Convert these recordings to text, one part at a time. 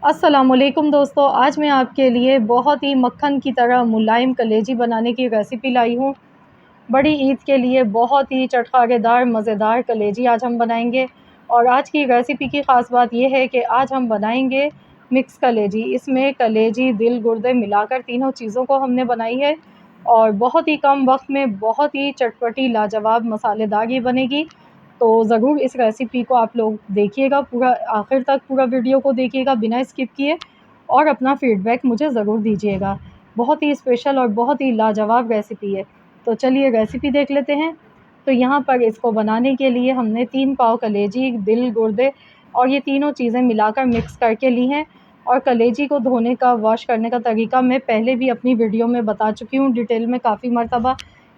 अस्सलामुअलैकुम दोस्तों, आज मैं आपके लिए बहुत ही मक्खन की तरह मुलायम कलेजी बनाने की रेसिपी लाई हूँ। बड़ी ईद के लिए बहुत ही चटखारेदार मज़ेदार कलेजी आज हम बनाएंगे। और आज की रेसिपी की ख़ास बात यह है कि आज हम बनाएंगे मिक्स कलेजी। इसमें कलेजी, दिल, गुर्दे मिलाकर तीनों चीज़ों को हमने बनाई है और बहुत ही कम वक्त में बहुत ही चटपटी लाजवाब मसालेदार ये बनेगी। तो ज़रूर इस रेसिपी को आप लोग देखिएगा, पूरा आखिर तक पूरा वीडियो को देखिएगा बिना स्किप किए और अपना फ़ीडबैक मुझे ज़रूर दीजिएगा। बहुत ही स्पेशल और बहुत ही लाजवाब रेसिपी है। तो चलिए रेसिपी देख लेते हैं। तो यहाँ पर इसको बनाने के लिए हमने 3 पाव कलेजी, दिल, गुर्दे और ये तीनों चीज़ें मिलाकर मिक्स करके ली हैं। और कलेजी को धोने का, वॉश करने का तरीका मैं पहले भी अपनी वीडियो में बता चुकी हूँ डिटेल में काफ़ी मरतबा,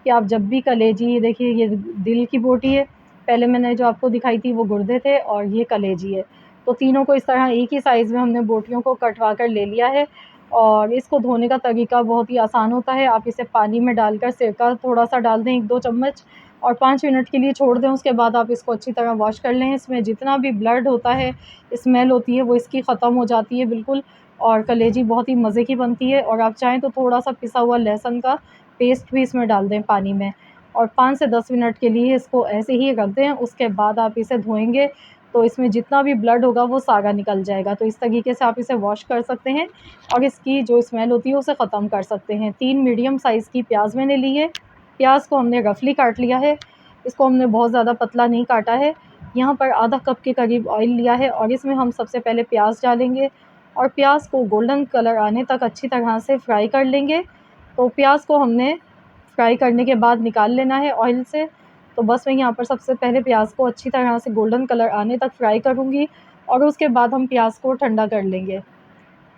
कि आप जब भी कलेजी, देखिए ये दिल की बोटी है, पहले मैंने जो आपको दिखाई थी वो गुर्दे थे और ये कलेजी है। तो तीनों को इस तरह एक ही साइज़ में हमने बोटियों को कटवा कर ले लिया है। और इसको धोने का तरीका बहुत ही आसान होता है। आप इसे पानी में डालकर सिरका थोड़ा-सा डाल दें, 1-2 चम्मच, और 5 मिनट के लिए छोड़ दें। उसके बाद आप इसको अच्छी तरह वॉश कर लें। इसमें जितना भी ब्लड होता है, स्मेल होती है, वो इसकी ख़त्म हो जाती है बिल्कुल। और कलेजी बहुत ही मज़े की बनती है। और आप चाहें तो थोड़ा-सा पिसा हुआ लहसुन का पेस्ट भी इसमें डाल दें पानी में, और 5 से 10 मिनट के लिए इसको ऐसे ही रख दें। उसके बाद आप इसे धोएँगे तो इसमें जितना भी ब्लड होगा वो सारा निकल जाएगा। तो इस तरीके से आप इसे वॉश कर सकते हैं और इसकी जो स्मेल होती है उसे ख़त्म कर सकते हैं। 3 मीडियम साइज़ की प्याज मैंने ली है। प्याज को हमने रफली काट लिया है। इसको हमने बहुत ज़्यादा पतला नहीं काटा है। यहाँ पर आधा कप के करीब ऑयल लिया है और इसमें हम सबसे पहले प्याज डालेंगे और प्याज को गोल्डन कलर आने तक अच्छी तरह से फ्राई कर लेंगे। तो प्याज को हमने फ्राई करने के बाद निकाल लेना है ऑयल से। तो बस मैं यहाँ पर सबसे पहले प्याज को अच्छी तरह से गोल्डन कलर आने तक फ्राई करूँगी और उसके बाद हम प्याज को ठंडा कर लेंगे।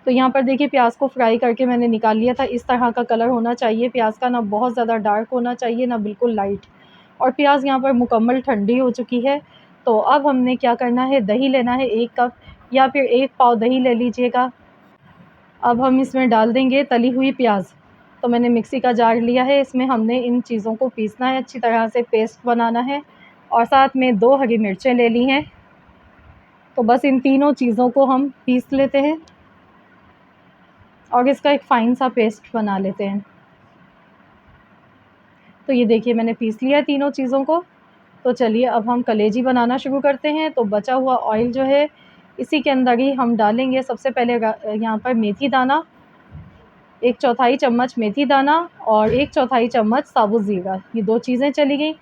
तो यहाँ पर देखिए प्याज को फ्राई करके मैंने निकाल लिया था। इस तरह का कलर होना चाहिए प्याज का, ना बहुत ज़्यादा डार्क होना चाहिए, ना बिल्कुल लाइट। और प्याज यहाँ पर मुकम्मल ठंडी हो चुकी है। तो अब हमने क्या करना है, दही लेना है 1 कप या फिर 1 पाव दही ले लीजिएगा। अब हम इसमें डाल देंगे तली हुई प्याज। तो मैंने मिक्सी का जार लिया है, इसमें हमने इन चीज़ों को पीसना है, अच्छी तरह से पेस्ट बनाना है। और साथ में 2 हरी मिर्चें ले ली हैं। तो बस इन तीनों चीज़ों को हम पीस लेते हैं और इसका एक फ़ाइन सा पेस्ट बना लेते हैं। तो ये देखिए मैंने पीस लिया है तीनों चीज़ों को। तो चलिए अब हम कलेजी बनाना शुरू करते हैं। तो बचा हुआ ऑयल जो है इसी के अंदर ही हम डालेंगे सबसे पहले यहाँ पर मेथी दाना, 1/4 चम्मच मेथी दाना और 1/4 चम्मच साबुत ज़ीरा, ये 2 चीज़ें चली गई।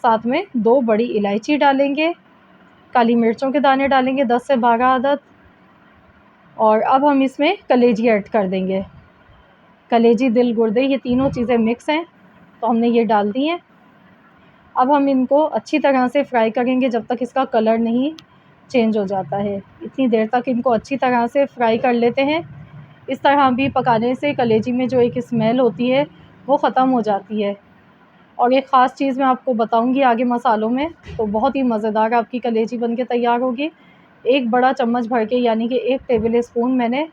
साथ में 2 बड़ी इलायची डालेंगे, काली मिर्चों के दाने डालेंगे 10 से 12 अदद। और अब हम इसमें कलेजी ऐड कर देंगे। कलेजी, दिल, गुर्दे ये तीनों चीज़ें मिक्स हैं, तो हमने ये डाल दी हैं। अब हम इनको अच्छी तरह से फ्राई करेंगे जब तक इसका कलर नहीं चेंज हो जाता है। इतनी देर तक इनको अच्छी तरह से फ्राई कर लेते हैं। इस तरह भी पकाने से कलेजी में जो एक स्मेल होती है वो ख़त्म हो जाती है। और एक ख़ास चीज़ मैं आपको बताऊंगी आगे मसालों में, तो बहुत ही मज़ेदार आपकी कलेजी बनके तैयार होगी। 1 बड़ा चम्मच भर के, यानी कि 1 टेबल स्पून मैंने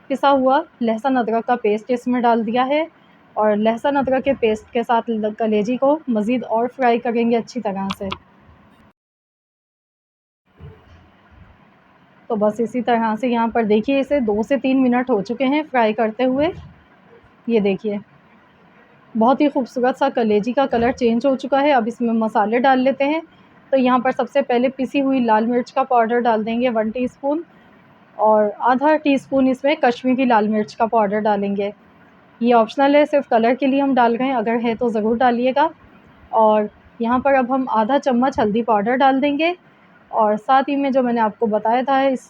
पिसा हुआ लहसुन अदरक का पेस्ट इसमें डाल दिया है। और लहसुन अदरक के पेस्ट के साथ कलेजी को मज़ीद और फ्राई करेंगे अच्छी तरह से। तो बस इसी तरह से यहाँ पर देखिए इसे 2 से 3 मिनट हो चुके हैं फ्राई करते हुए। ये देखिए बहुत ही खूबसूरत सा कलेजी का कलर चेंज हो चुका है। अब इसमें मसाले डाल लेते हैं। तो यहाँ पर सबसे पहले पिसी हुई लाल मिर्च का पाउडर डाल देंगे 1 टीस्पून, और आधा टीस्पून इसमें कश्मीरी लाल मिर्च का पाउडर डालेंगे। ये ऑप्शनल है, सिर्फ कलर के लिए हम डाल रहे हैं, अगर है तो ज़रूर डालिएगा। और यहाँ पर अब हम आधा चम्मच हल्दी पाउडर डाल देंगे। और साथ ही में जो मैंने आपको बताया था इस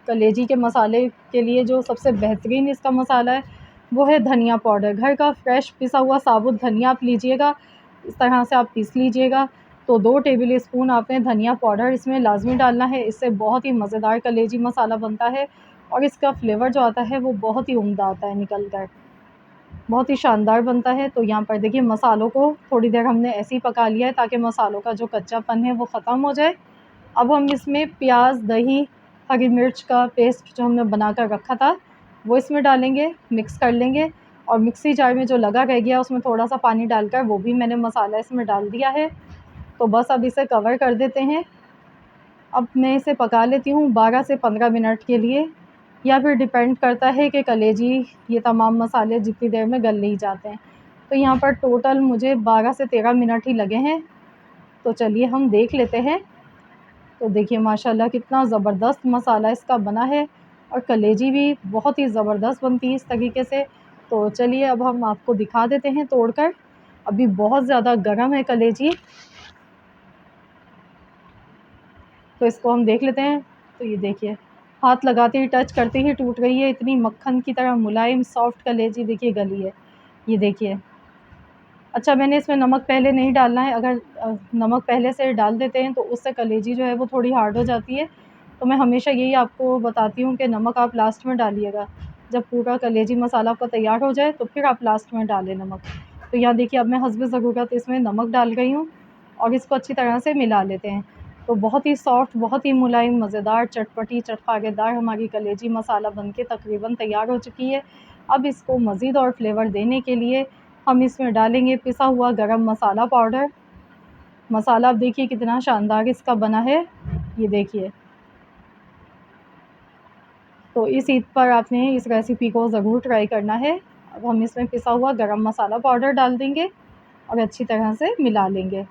कलेजी के मसाले के लिए जो सबसे बेहतरीन इसका मसाला है वो है धनिया पाउडर। घर का फ्रेश पिसा हुआ साबुत धनिया आप लीजिएगा, इस तरह से आप पीस लीजिएगा। तो 2 टेबल स्पून आपने धनिया पाउडर इसमें लाजमी डालना है। इससे बहुत ही मज़ेदार कलेजी मसाला बनता है और इसका फ्लेवर जो आता है वो बहुत ही उम्दा आता है निकल कर, बहुत ही शानदार बनता है। तो यहाँ पर देखिए मसालों को थोड़ी देर हमने ऐसे ही पका लिया है ताकि मसालों का जो कच्चापन है वो ख़त्म हो जाए। अब हम इसमें प्याज, दही, हरी मिर्च का पेस्ट जो हमने बना कर रखा था वो इसमें डालेंगे, मिक्स कर लेंगे। और मिक्सी जार में जो लगा रह गया उसमें थोड़ा-सा पानी डालकर वो भी मैंने मसाला इसमें डाल दिया है। तो बस अब इसे कवर कर देते हैं। अब मैं इसे पका लेती हूँ 12 से 15 मिनट के लिए। या फिर डिपेंड करता है कि कलेजी ये तमाम मसाले जितनी देर में गल नहीं जाते हैं। तो यहाँ पर टोटल मुझे 12 से 13 मिनट ही लगे हैं। तो चलिए हम देख लेते हैं। तो देखिए माशाल्लाह कितना ज़बरदस्त मसाला इसका बना है और कलेजी भी बहुत ही ज़बरदस्त बनती है इस तरीके से। तो चलिए अब हम आपको दिखा देते हैं तोड़कर। अभी बहुत ज़्यादा गर्म है कलेजी, तो इसको हम देख लेते हैं। तो ये देखिए हाथ लगाते ही, टच करते ही टूट गई है। इतनी मक्खन की तरह मुलायम सॉफ्ट कलेजी देखिए गली है। ये देखिए। अच्छा, मैंने इसमें नमक पहले नहीं डालना है। अगर नमक पहले से डाल देते हैं तो उससे कलेजी जो है वो थोड़ी हार्ड हो जाती है। तो मैं हमेशा यही आपको बताती हूँ कि नमक आप लास्ट में डालिएगा। जब पूरा कलेजी मसाला आपका तैयार हो जाए तो फिर आप लास्ट में डालें नमक। तो यहाँ देखिए अब मैं हस्ब ज़रूरत इसमें नमक डाल रही हूँ और इसको अच्छी तरह से मिला लेते हैं। तो बहुत ही सॉफ्ट, बहुत ही मुलायम, मज़ेदार, चटपटी, चटखारेदार हमारी कलेजी मसाला बनके तकरीबन तैयार हो चुकी है। अब इसको मज़ीद और फ्लेवर देने के लिए हम इसमें डालेंगे पिसा हुआ गरम मसाला पाउडर। मसाला अब देखिए कितना शानदार इसका बना है, ये देखिए। तो इस ईद पर आपने इस रेसिपी को ज़रूर ट्राई करना है। अब हम इसमें पिसा हुआ गरम मसाला पाउडर डाल देंगे और अच्छी तरह से मिला लेंगे।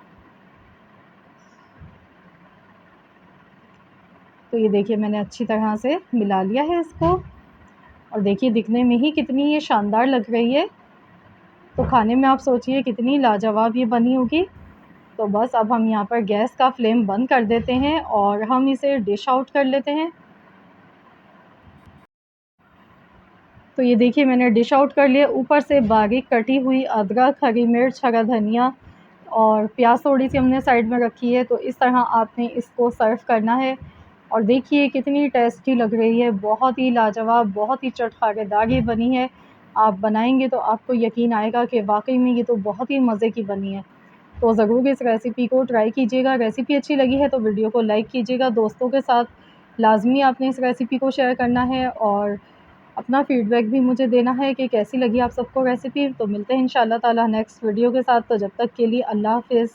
तो ये देखिए मैंने अच्छी तरह से मिला लिया है इसको और देखिए दिखने में ही कितनी ये शानदार लग रही है। तो खाने में आप सोचिए कितनी लाजवाब ये बनी होगी। तो बस अब हम यहाँ पर गैस का फ्लेम बंद कर देते हैं और हम इसे डिश आउट कर लेते हैं। तो ये देखिए मैंने डिश आउट कर लिया। ऊपर से बारीक कटी हुई अदरक, हरी मिर्च, हरा धनिया और प्याज थोड़ी सी हमने साइड में रखी है। तो इस तरह आपने इसको सर्व करना है और देखिए कितनी टेस्टी लग रही है। बहुत ही लाजवाब, बहुत ही चटखारेदार ये बनी है। आप बनाएंगे तो आपको यकीन आएगा कि वाकई में ये तो बहुत ही मज़े की बनी है। तो ज़रूर इस रेसिपी को ट्राई कीजिएगा। रेसिपी अच्छी लगी है तो वीडियो को लाइक कीजिएगा। दोस्तों के साथ लाज़मी आपने इस रेसिपी को शेयर करना है और अपना फ़ीडबैक भी मुझे देना है कि कैसी लगी आप सबको रेसिपी। तो मिलते हैं इंशाअल्लाह ताला नेक्स्ट वीडियो के साथ। तो जब तक के लिए अल्लाह हाफ़िज़।